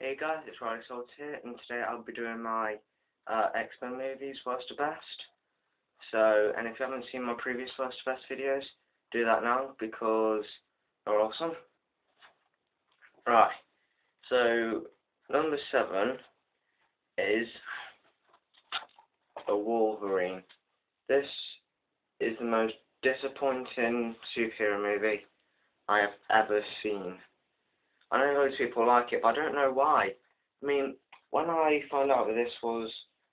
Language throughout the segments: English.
Hey guys, it's Riley Swords here, and today I'll be doing my XMen movies worst to best. And if you haven't seen my previous worst to best videos, do that now because they're awesome. Right, so number 7 is a Wolverine. This is the most disappointing superhero movie I have ever seen. I know loads of people like it, but I don't know why. I mean, when I found out that this was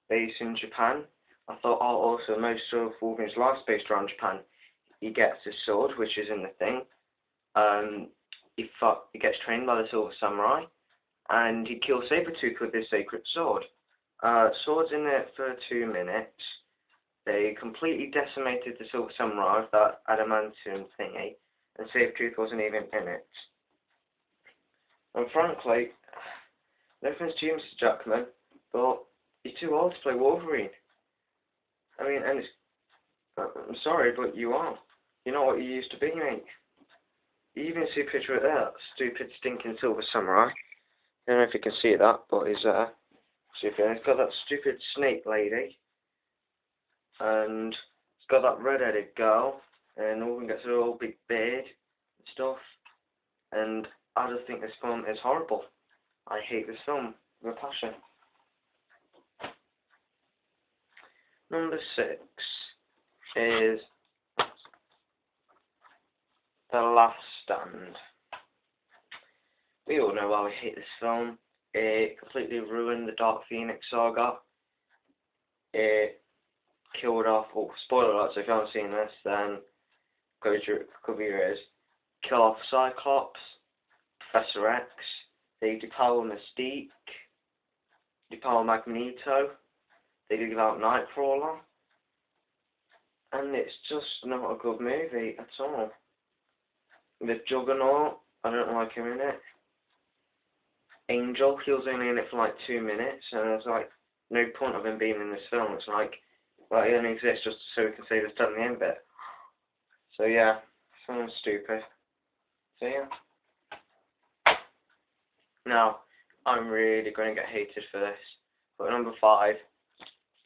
based in Japan, I thought, oh, also, most of Wolverine's life's based around Japan. He gets his sword, which is in the thing. He gets trained by the Silver Samurai, and he kills Sabretooth with his sacred sword. Sword's in it for 2 minutes. They completely decimated the Silver Samurai with that adamantium thingy, and Sabretooth wasn't even in it. And frankly, no offense to you, Mr. Jackman, but you're too old to play Wolverine. I mean, and I'm sorry, but you are. You're not what you used to be, mate. You even see a picture of that stupid, stinking Silver Samurai. I don't know if you can see that, but he's there. He's got that stupid snake lady, and he's got that red-headed girl, and Wolverine gets a little big beard and stuff, and I just think this film is horrible. I hate this film with a passion. Number 6 is The Last Stand. We all know why we hate this film. It completely ruined the Dark Phoenix saga. It killed off, oh, spoiler alert, so if you haven't seen this, then cover your ears. Kill off Cyclops, Professor X, they depower Mystique, depower Magneto, they give out Nightcrawler, and it's just not a good movie at all. The Juggernaut, I don't like him in it. Angel, he was only in it for like 2 minutes, and there's like no point of him being in this film. It's like, well, he only exists just so we can say the start and the end bit. So yeah, sounds stupid. So yeah. Now, I'm really going to get hated for this, but number 5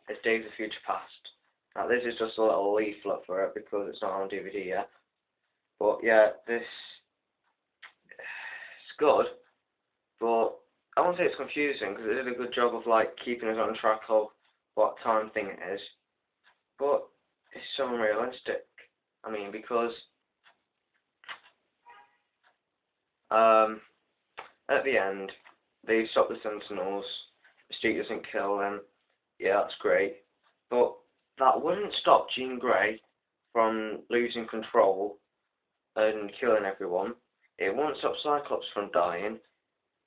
is Days of Future Past. Now, this is just a little leaflet for it because it's not on DVD yet. But yeah, it's good, but I won't say it's confusing because it did a good job of like keeping us on track of what time thing it is. But it's so unrealistic. I mean, because at the end, they stop the Sentinels, Mystique doesn't kill them, yeah, that's great, but that wouldn't stop Jean Grey from losing control and killing everyone. It won't stop Cyclops from dying,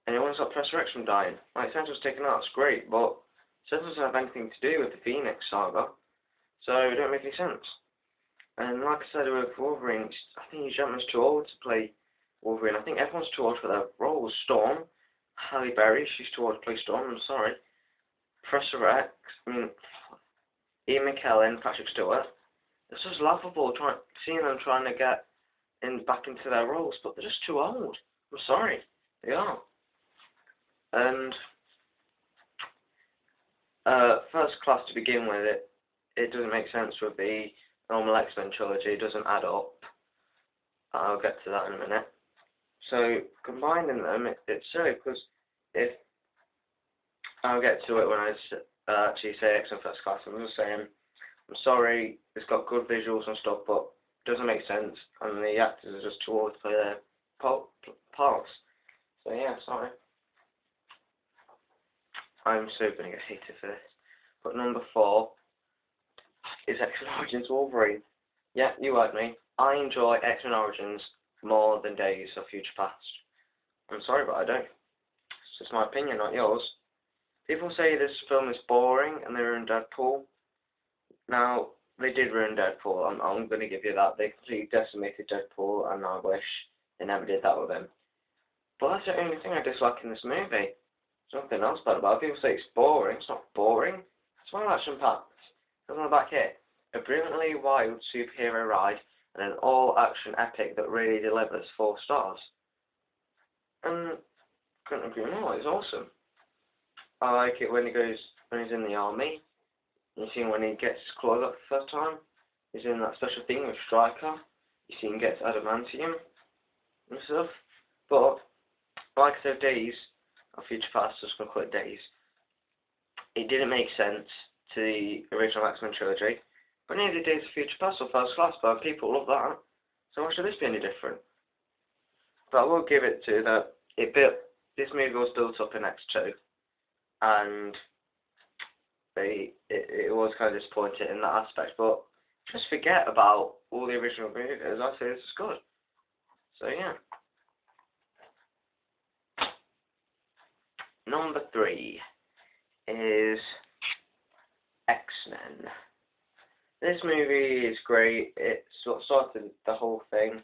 and it won't stop Professor X from dying. Like, Sentinels taken out, that's great, but Sentinels don't have anything to do with the Phoenix saga, so it don't make any sense. And like I said with Wolverine, I think Jackman's too old to play Wolverine. I think everyone's too old for their roles. Storm, Halle Berry, she's too old to play Storm, I'm sorry. Professor X, I mean, Ian McKellen, Patrick Stewart. It's just laughable seeing them trying to get back into their roles, but they're just too old. I'm sorry, they are. And First Class to begin with, it doesn't make sense with the normal X-Men trilogy. It doesn't add up. I'll get to that in a minute. So combining them, it's silly because if I'll get to it when I actually say X-Men First Class. I'm just saying, I'm sorry, it's got good visuals and stuff, but it doesn't make sense, and the actors are just too old to play their parts. So yeah, sorry. I'm so going to get hated for this. But number 4 is X-Men Origins Wolverine. Yeah, you heard me. I enjoy X-Men Origins more than Days of Future Past. I'm sorry, but I don't. It's just my opinion, not yours. People say this film is boring and they ruined Deadpool. Now, they did ruin Deadpool. I'm going to give you that. They completely decimated Deadpool, and I wish they never did that with him. But that's the only thing I dislike in this movie. There's nothing else bad about it. People say it's boring. It's not boring. It's well action-packed. Look on the back here. A brilliantly wild superhero ride and an all-action epic that really delivers 4 stars. And couldn't agree more. It's awesome. I like it when he's in the army. You see him when he gets his claws up the first time. He's in that special thing with Striker. You see him get adamantium and stuff. But like I said, Days of Future Past, just gonna call it Days. It didn't make sense to the original X-Men trilogy, but neither did Days of Future Past or First Class. But people love that. So why should this be any different? But I will give it to that. This movie was built up in X2, and it was kind of disappointing in that aspect. But just forget about all the original movies. I say this is good. So yeah. Number 3 is X-Men. This movie is great. It sort of started the whole thing.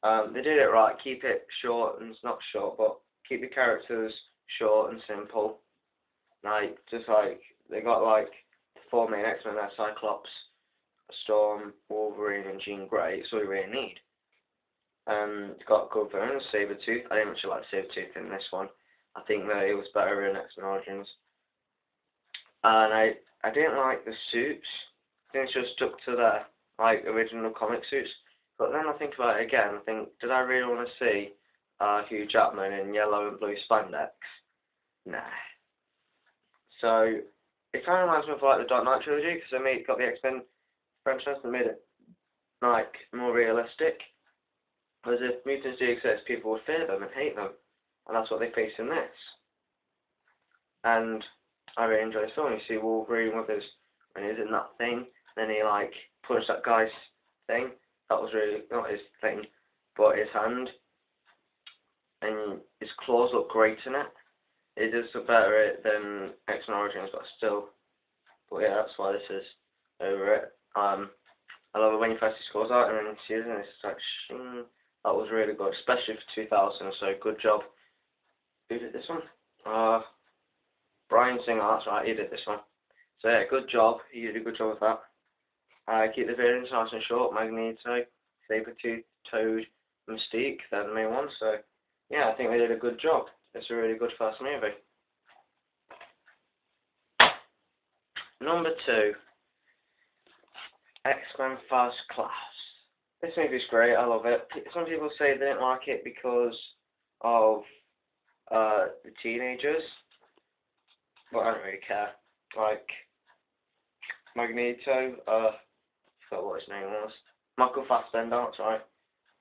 They did it right. Keep it short and not short, but keep the characters short and simple. Just like they got like the 4 main X-Men there: Cyclops, Storm, Wolverine, and Jean Grey. It's all you really need. Got good villains, Sabretooth. I didn't actually like Sabretooth in this one. I think that it was better in XMen Origins. And I didn't like the suits. I think it's just stuck to their original comic suits. But then I think about it again. I think, did I really want to see Hugh Jackman in yellow and blue spandex? Nah. So it kind of reminds me of the Dark Knight trilogy, because they got the X-Men franchise and made it more realistic. Whereas if mutants do exist, people would fear them and hate them. And that's what they face in this. And I really enjoy this film. You see Wolverine with when he's in that thing, then he punched that guy's thing. That was really not his thing, but his hand. And his claws look great in it. It does look better than X-Men Origins, but still. But yeah, that's why this is over it. I love it when you first see claws out and then you see it and it's like shing. That was really good, especially for 2000. So good job. Who did this one? Bryan Singer, that's right, he did this one. So yeah, good job. He did a good job with that. Keep the variants nice and short. Magneto, Sabretooth, Toad, Mystique, they're the main ones. So yeah, I think they did a good job. It's a really good first movie. Number 2, X-Men First Class. This movie's great, I love it. Some people say they didn't like it because of the teenagers, but I don't really care. Magneto, I forgot what his name was. Michael Fassbender, that's right.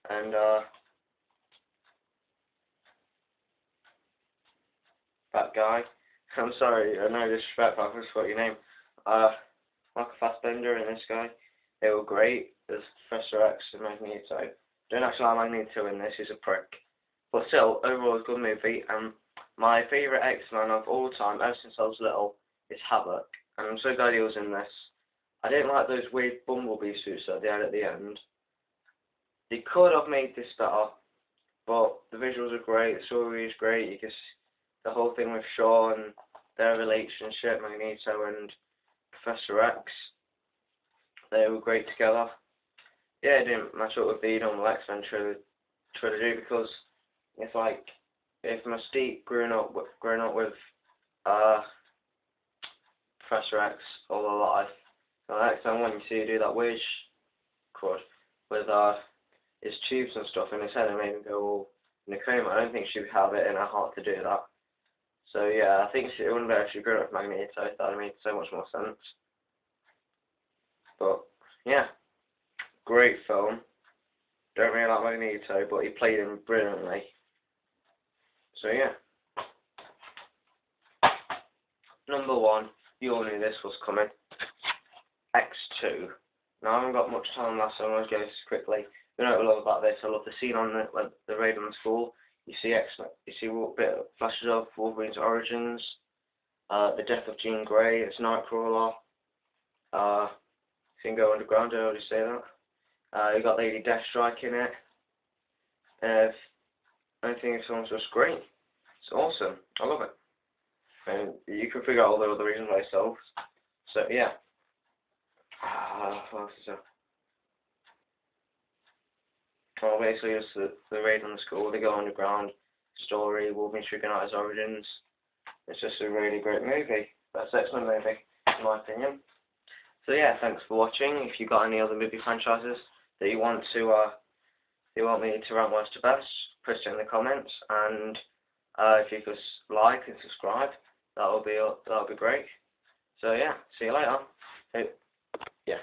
And that guy. I'm sorry, no disrespect, but I just forgot your name. Michael Fassbender and this guy, they were great. There's Professor X and Magneto. Don't actually like Magneto in this, he's a prick. But still, overall, it's a good movie. And my favourite X-Men of all time, ever since I was little, is Havoc. And I'm so glad he was in this. I didn't like those weird Bumblebee suits that they had at the end. They could have made this better, but the visuals are great, the story is great. You can see the whole thing with Shaw and their relationship, Magneto and Professor X. They were great together. Yeah, it didn't match up with the normal X-Men trilogy because it's if Mystique growing up with Professor X all her life, the next time when you see her do that wish crud with his tubes and stuff in his head and made him go all in a coma, I don't think she would have it in her heart to do that. So yeah, I think it wouldn't be actually grew up with Magneto. That would make so much more sense. But yeah, great film. Don't really like Magneto, but he played him brilliantly. So yeah. Number 1, you all knew this was coming. X2. Now I haven't got much time left, so I'm going to go this quickly. You know what I love about this? I love the scene on the raid on the school. You see X-Men. You see a bit of flashes of Wolverine's Origins. The death of Jean Grey. It's Nightcrawler. Go Underground. Did I already say that? You got Lady Deathstrike in it. I think this one's just great. It's awesome. I love it. And you can figure out all the other reasons why yourself. So yeah. What else is there? Well, basically it's the raid on the school. They go underground. story, Wolverine Origins. It's just a really great movie. Best X-Men movie, in my opinion. So yeah, thanks for watching. If you got any other movie franchises that you want me to rank worst to best, put it in the comments, and if you could like and subscribe, that'll be great. So yeah, see you later. Yeah.